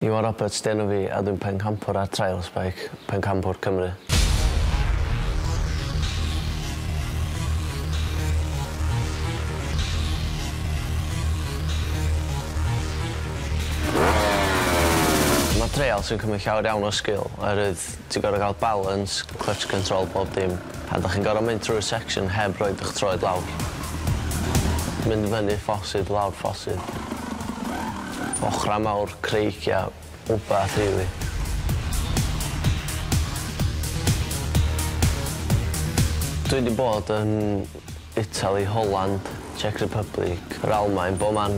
Iwan Roberts enw fi a dwi'n pencampwr ar Treialon Beic, pencampwr Cymru. Mae treial sy'n cymryd llawer iawn o sgil, oherwydd ti'n gorfod cael balance, clutch control bob dim, a da chi'n gorfod mynd trwy'r section heb roed eich troed lawr. Mynd fyny ffosydd, lawr ffosydd. Ochra mawr, creigia, wbath rili. Dwi wedi bod yn Italy, Holland, Czech Republic, yr Almaen, bob man.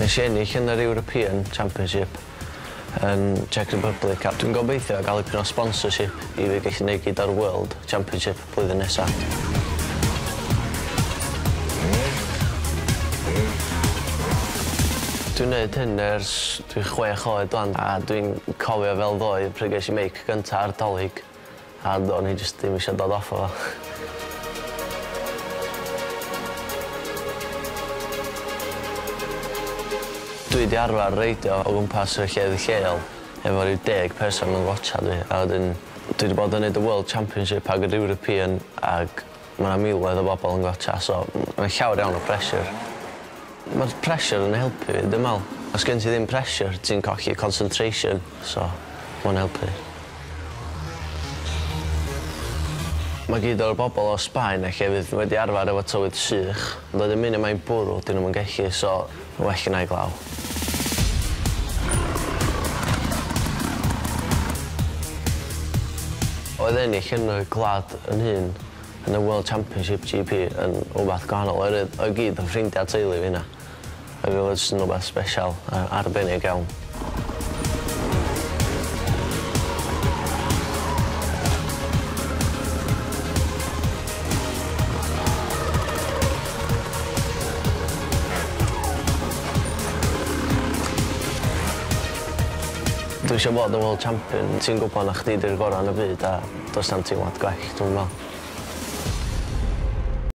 Nes i ennill yn yr European Championship yn Czech Republic. Dwi'n gobeithio gael dipyn o sponsorship i fi gallu neud gyda'r World Championship blwyddyn nesaf. Dwi'n neud hyn ers dwi'n 6 oed wan, a dwi'n cofio fel ddoe pryd ges i meic gynta ar dolig, a o'n i jyst ddim eisiau dod off o fo. Dwi wedi arfer reidio o gwmpas y llefydd lleol efo ryw 10 person yn watchad fi, a wedyn dwi wedi bod yn neud y World Championship ag yr European, ag mae 'na miloedd o bobl yn gotcha, so mae'n llawer iawn o pressure. Mae'r pressure yn helpu fi, dwi'n meddwl. Os gen ti ddim pressure, ti'n colli concentration, so mae'n helpu. Mae gyd o'r bobl o Sbaen a llefydd wedi arfer efo tywydd sych, ond oedd yn mynd yma'n bwrw, dyn nhw'n gallu, so well gynnau glaw. Oedd ennill yn y gwlad yn hun yn y World Championship GP yn wbath gwahanol, oedd gyd yn ffrindiau teulu fi yna. Oedd jyst yn wbath special, arbennig iawn. Dwi eisiau bod yn World Champion. Ti'n gwybod na chdi di'r gorau yn y byd, a does na'm teimlad gwell, dwi'n meddwl.